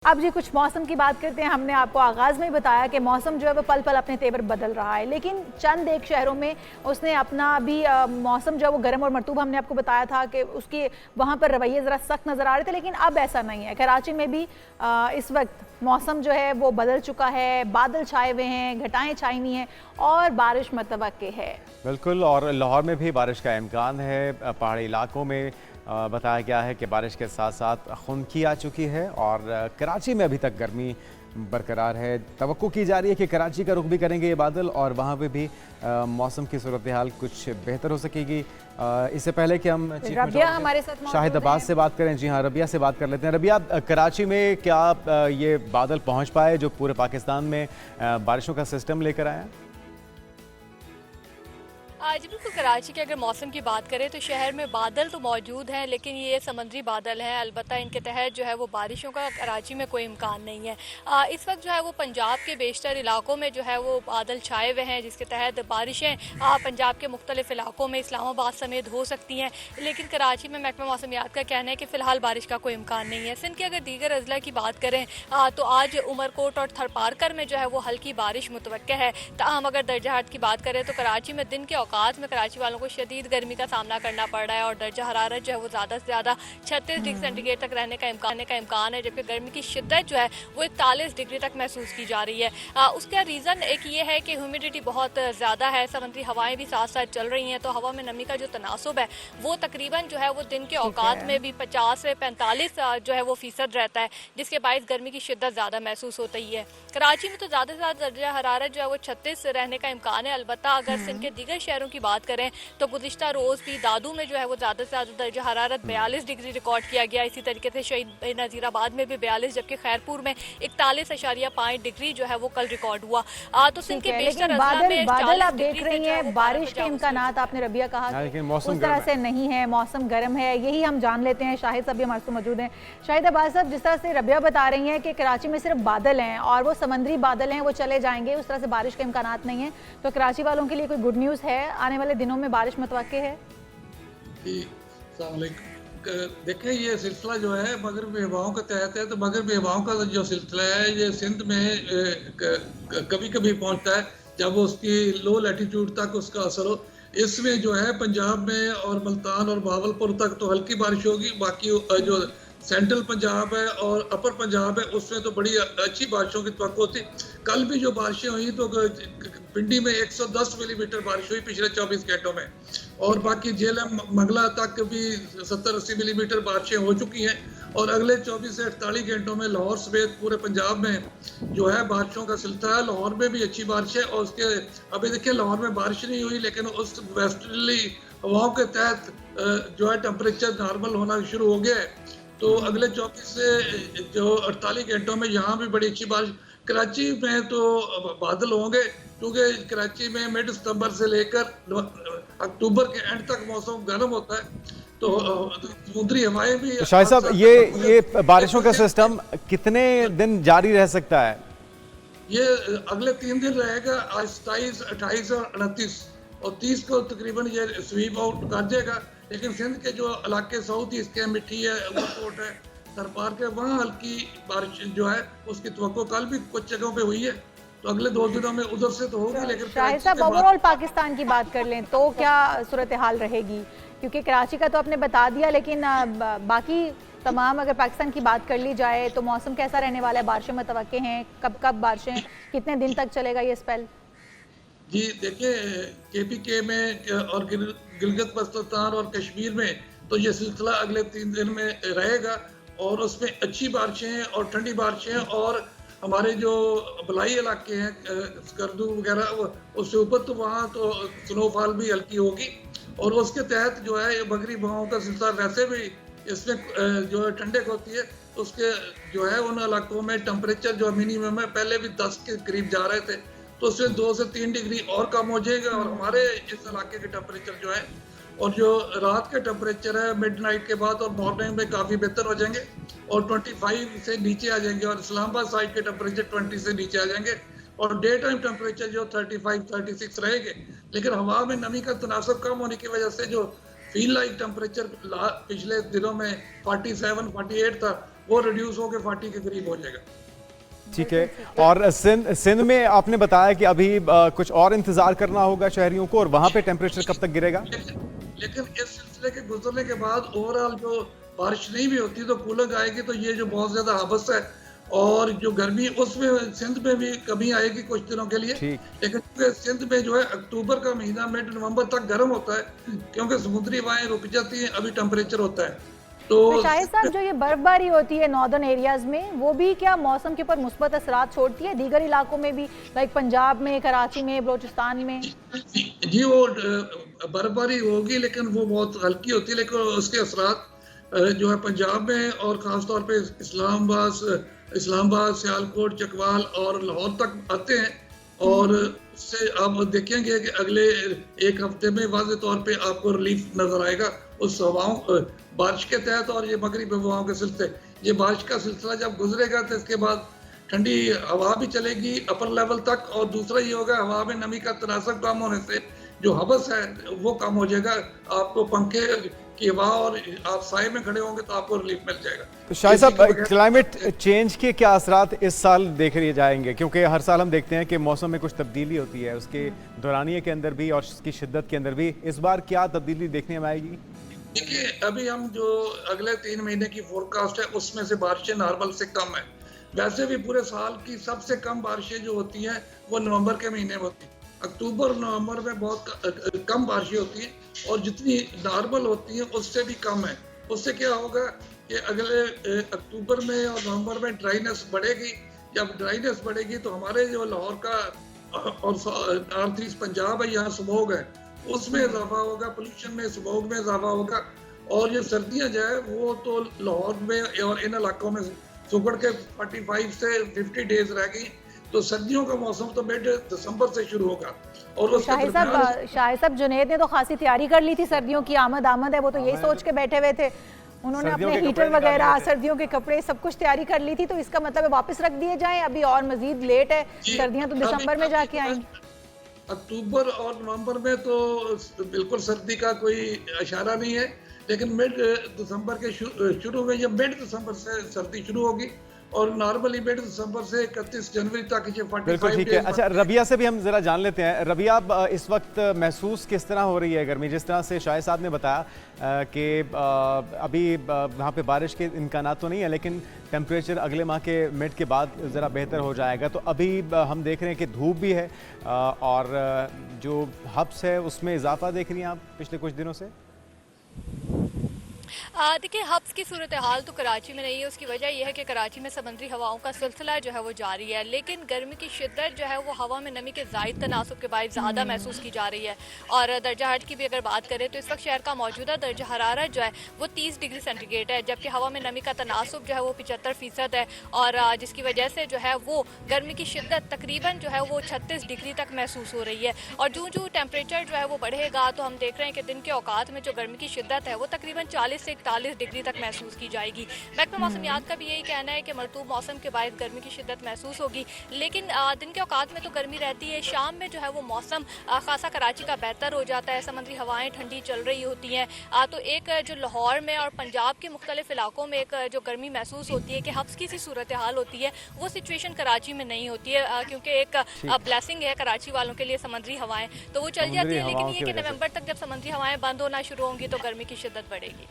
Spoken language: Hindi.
अब जी कुछ मौसम की बात करते हैं। हमने आपको आगाज़ में ही बताया कि मौसम जो है वो पल पल अपने तेवर बदल रहा है, लेकिन चंद एक शहरों में उसने अपना भी मौसम जो है वो गर्म और मरतूब, हमने आपको बताया था कि उसके वहाँ पर रवैये ज़रा सख्त नज़र आ रहे थे, लेकिन अब ऐसा नहीं है। कराची में भी इस वक्त मौसम जो है वो बदल चुका है, बादल छाए हुए हैं, घटाएँ छाई हुई हैं और बारिश मतवक्के है। बिल्कुल, और लाहौर में भी बारिश का इम्कान है। पहाड़ी इलाकों में बताया गया है कि बारिश के साथ साथ खुनकी आ चुकी है और कराची में अभी तक गर्मी बरकरार है। तवक्को की जा रही है कि कराची का रुख भी करेंगे ये बादल और वहाँ पे भी मौसम की सूरत हाल कुछ बेहतर हो सकेगी। इससे पहले कि हम रबिया हमारे साथ शाहिद अब्बास से बात करें। जी हाँ, रबिया से बात कर लेते हैं। रबिया, कराची में क्या ये बादल पहुँच पाए जो पूरे पाकिस्तान में बारिशों का सिस्टम लेकर आए हैं? जी बिल्कुल, कराची के अगर मौसम की बात करें तो शहर में बादल तो मौजूद हैं, लेकिन ये समुद्री बादल हैं। अलबत्ता इनके तहत जो है वो बारिशों का कराची में कोई इम्कान नहीं है। इस वक्त जो है वो पंजाब के बेशतर इलाकों में जो है वो बादल छाए हुए हैं, जिसके तहत बारिशें पंजाब के मुख्तलिफ इलाकों में इस्लामाबाद समेत हो सकती हैं। लेकिन कराची में महकमा मौसमियात का कहना है कि फ़िलहाल बारिश का कोई इम्कान नहीं है। सिंध के अगर दीगर अजला की बात करें तो आज उमरकोट और थरपारकर में जो है वो हल्की बारिश मुतवक्के है। ताहम अगर दर्जा हरारत की बात करें तो कराची में दिन के औकात में कराची वालों को शदीद गर्मी का सामना करना पड़ रहा है और दर्जा हरारत जो है वो ज़्यादा से ज़्यादा 36 डिग्री सेंटीग्रेड तक रहने का इम्कान है, जबकि गर्मी की शिद्दत जो है वो 41 डिग्री तक महसूस की जा रही है। उसका रीज़न एक ये है कि ह्यूमिडिटी बहुत ज़्यादा है, समुद्री हवाएं भी साथ साथ चल रही हैं, तो हवा में नमी का जो तनासुब है वो तकरीबन जो है वो दिन के औकात में भी 50 से 45 जो है वो फीसद रहता है, जिसके बायस गर्मी की शिद्दत ज़्यादा महसूस होती है। कराची में तो ज़्यादा से ज़्यादा दर्जा हरारत जो है वो 36 रहने का इम्कान है। अलबत्ता अगर सिंध के दीगर शहरों की बात करें तो गुज़िश्ता रोज़ भी दादू में जो है वो ज़्यादा से ज़्यादा दर्जा हरारत 42 डिग्री रिकॉर्ड किया गया। इसी तरीके से शहीद नज़ीराबाद में भी 42, जबकि खैरपुर में 41.5 डिग्री जो है वो कल रिकॉर्ड हुआ। तो सिंध के बेशतर बादल आप देख रही हैं, बारिश के इम्कानात आपने रबिया कहा उस तरह से नहीं है, मौसम गर्म है, यही हम जान लेते हैं। शाहिद साहब भी हमारे साथ मौजूद हैं। शाहिद अब्बास साहब, जिस तरह से रबिया बता रही हैं कि कराची में सिर्फ बादल हैं और वो समंदरी बादल हैं, वो चले जाएंगे, उस तरह से बारिश के इम्कानात नहीं है, तो कराची वालों के लिए कोई गुड न्यूज़ है? आने वाले दिनों में बारिश मतवक्के है? देखिए, ये सिलसिला जो है मगरबी हवाओं के तहत है, तो मगरबी हवाओं का जो सिलसिला है ये सिंध में कभी कभी पहुंचता है जब उसकी लो लैटिट्यूड तक उसका असर हो। इसमें जो है पंजाब में और मुल्तान और बहावलपुर तक तो हल्की बारिश होगी, बाकी जो सेंट्रल पंजाब है और अपर पंजाब है उसमें तो बड़ी अच्छी बारिशों की तवक्को थी। कल भी जो बारिशें हुई तो पिंडी में 110 मिलीमीटर बारिश हुई पिछले 24 घंटों में, और बाकी झेलम मंगला तक भी 70-80 मिलीमीटर बारिशें हो चुकी हैं। और अगले 24 से 48 घंटों में लाहौर समेत पूरे पंजाब में जो है बारिशों का सिलसिला है। लाहौर में भी अच्छी बारिश है और उसके अभी देखिए लाहौर में बारिश नहीं हुई, लेकिन उस वेस्टर्ली हवाओं के तहत जो है टेम्परेचर नॉर्मल होना शुरू हो गया है। तो अगले 24 से जो 48 घंटों में यहाँ भी बड़ी अच्छी बारिश। कराची में तो बादल होंगे क्योंकि कराची में मिड सितंबर से लेकर अक्टूबर के एंड तक मौसम गर्म होता है, तो समुद्री हवाएं भी। तो शाहिद साहब, ये बारिशों का सिस्टम कितने दिन जारी रह सकता है? ये अगले 3 दिन रहेगा, आज 27, 28 और 29, और 30 को तकरीबन ये स्वीप आउट कर देगा। लेकिन सिंध के जो इलाके साउथ ईस्ट के, मिट्टी है, उमरकोट है, थरपार के, वहाँ हल्की बारिश जो है उसकी तवक्को कल भी कुछ जगहों पे हुई है, तो अगले 2 दिनों में उधर से तो होगी। लेकिन शाहिद साहब, ओवरऑल पाकिस्तान की बात कर लें तो क्या सूरत हाल रहेगी? क्योंकि कराची का तो आपने बता दिया, लेकिन बाकी तमाम अगर पाकिस्तान की बात कर ली जाए तो मौसम कैसा रहने वाला है? बारिशें मतवक्के हैं? कब कब बारिशें, कितने दिन तक चलेगा ये स्पेल? जी देखिए, KPK में और गिलगित बल्तिस्तान और कश्मीर में तो ये सिलसिला अगले 3 दिन में रहेगा, और उसमें अच्छी बारिशें और ठंडी बारिशें, और हमारे जो बलाई इलाके हैं स्कर्दू वगैरह उससे ऊपर, तो वहाँ तो स्नोफॉल भी हल्की होगी। और उसके तहत जो है ये मगरी हवाओं का सिलसिला वैसे भी इसमें जो है ठंडक होती है, उसके जो है उन इलाकों में टेम्परेचर जो मिनिमम है पहले भी 10 के करीब जा रहे थे, तो उससे 2 से 3 डिग्री और कम हो जाएगा। और हमारे इस इलाके के टेम्परेचर जो है और जो रात के टेम्परेचर है मिडनाइट के बाद और मॉर्निंग में काफ़ी बेहतर हो जाएंगे और 25 से नीचे आ जाएंगे, और इस्लामाबाद साइड के टेम्परेचर 20 से नीचे आ जाएंगे, और डे टाइम टेम्परेचर जो 35-36 रहेंगे। लेकिन हवा में नमी का तनासब कम होने की वजह से जो फील लाइक टेम्परेचर पिछले दिनों में 47-48 था, वो रिड्यूस होकर 40 के करीब हो जाएगा। ठीक है। और सिंध में आपने बताया कि अभी कुछ और इंतजार करना होगा शहरियों को, और वहां पे टेम्परेचर कब तक गिरेगा? लेकिन इस सिलसिले के गुजरने के बाद ओवरऑल जो बारिश नहीं भी होती तो कूलिंग आएगी, तो ये जो बहुत ज्यादा हबस है और जो गर्मी उसमें सिंध में भी कमी आएगी कुछ दिनों के लिए। लेकिन सिंध में जो है अक्टूबर का महीना मिड नवंबर तक गर्म होता है क्योंकि समुद्री हवाएं रुक जाती हैं, अभी टेम्परेचर होता है। तो शाहिद साहब, जो ये बर्फबारी होती है नॉर्दर्न एरियाज में, वो भी क्या मौसम के ऊपर मुस्बत असरात छोड़ती है दीगर इलाकों में भी, लाइक पंजाब में, कराची में, बलोचिस्तान में? जी वो बर्फबारी होगी लेकिन वो बहुत हल्की होती है, लेकिन उसके असरात जो है पंजाब में और खासतौर पे इस्लामाबाद, सियालकोट, चकवाल और लाहौर तक आते हैं। और उससे आप देखेंगे कि अगले एक हफ्ते में वाज़े तौर पे आपको रिलीफ नजर आएगा उस हवाओं बारिश के तहत। और ये मगरिबी हवाओं के सिलसिले, ये बारिश का सिलसिला जब गुजरेगा तो इसके बाद ठंडी हवा भी चलेगी अपर लेवल तक, और दूसरा ये होगा हवा में नमी का तनासब कम होने से जो हबस है वो कम हो जाएगा। आपको पंखे की हवा और आप साए में खड़े होंगे तो आपको रिलीफ मिल जाएगा। तो शायद साहब, क्लाइमेट चेंज के क्या असरात इस साल देख लिए जाएंगे? क्योंकि हर साल हम देखते हैं कि मौसम में कुछ तब्दीली होती है, उसके दौरानिए के अंदर भी और उसकी शिद्दत के अंदर भी। इस बार क्या तब्दीली देखने में आएगी? देखिए, अभी हम जो अगले 3 महीने की फोरकास्ट है उसमें से बारिशें नॉर्मल से कम है। वैसे भी पूरे साल की सबसे कम बारिशें जो होती हैं वो नवंबर के महीने में होती हैं। अक्टूबर नवंबर में बहुत कम बारिशें होती हैं, और जितनी नॉर्मल होती हैं उससे भी कम है। उससे क्या होगा कि अगले अक्टूबर में और नवंबर में ड्राइनेस बढ़ेगी। जब ड्राइनेस बढ़ेगी तो हमारे जो लाहौर का और नॉर्थ ईस्ट पंजाब है, यहाँ स्मोग है, उसमें इजाफा होगा, पोल्यूशन में, स्मोग में इजाफा होगा। और ये सर्दियाँ जो है वो तो लाहौर में और इन इलाकों में सुगड़ के 45 से 50 डेज रह गई। तो सर्दियों का मौसम तो मिड दिसंबर से शुरू होगा। और शाहिद साहब, जुनैद ने तो खासी तैयारी कर ली थी, सर्दियों की आमद है, वो तो यही सोच के बैठे हुए थे। उन्होंने अपने हीटर वगैरह, सर्दियों के कपड़े, सब कुछ तैयारी कर ली थी। तो इसका मतलब है वापस रख दिए जाएं अभी, और मजीद लेट है, सर्दियां तो दिसंबर में जाके आएंगी। अक्टूबर और नवंबर में तो बिल्कुल सर्दी का कोई इशारा नहीं है, लेकिन मिड दिसंबर के शुरू में, जब मिड दिसंबर से सर्दी शुरू होगी और नॉर्मली मिड दिसंबर से 31 जनवरी तक ये 45 बिल्कुल ठीक है। अच्छा, रबिया से भी हम जरा जान लेते हैं। रबिया, इस वक्त महसूस किस तरह हो रही है गर्मी? जिस तरह से शाहिद साहब ने बताया कि अभी वहाँ पे बारिश के इम्कानात तो नहीं है, लेकिन टेम्परेचर अगले माह के मिड के बाद ज़रा बेहतर हो जाएगा। तो अभी हम देख रहे हैं कि धूप भी है और जो हब्स है उसमें इजाफा देख रही हैं आप पिछले कुछ दिनों से? देखिए, हब्स की सूरत हाल तो कराची में नहीं है। उसकी वजह यह है कि कराची में समुद्री हवाओं का सिलसिला जो है वो जारी है, लेकिन गर्मी की शिद्दत जो है वो हवा में नमी के ज़ायद तनासुब के बाद ज़्यादा महसूस की जा रही है। और दर्जा हरारत की भी अगर बात करें तो इस वक्त शहर का मौजूदा दर्जा हरारत जो है वो 30 डिग्री सेंटीग्रेड है, जबकि हवा में नमी का तनासुब जो है वो 75% है, और जिसकी वजह से जो है वो गर्मी की शिद्दत तकरीबन जो है वो 36 डिग्री तक महसूस हो रही है। और जो टेम्परेचर जो है वो बढ़ेगा तो हम देख रहे हैं कि दिन के औकात में जो गर्मी की शिद्दत है वो तकरीबन 40 से 41 डिग्री तक महसूस की जाएगी। महकमा मौसमियात का भी यही कहना है कि मरतूब मौसम के बाद गर्मी की शिद्दत महसूस होगी, लेकिन दिन के औकात में तो गर्मी रहती है। शाम में जो है वो मौसम खासा कराची का बेहतर हो जाता है, समुद्री हवाएं ठंडी चल रही होती हैं। तो एक जो लाहौर में और पंजाब के मुख्तलिफ इलाकों में एक जो गर्मी महसूस होती है कि हब्स की सी सूरत हाल होती है, वो सिचुएशन कराची में नहीं होती है, क्योंकि एक ब्लेसिंग है कराची वालों के लिए समुद्री हवाएं, तो वो चल जाती है। लेकिन ये कि नवंबर तक जब समुद्री हवाएं बंद होना शुरू होंगी तो गर्मी की शिद्दत बढ़ेगी।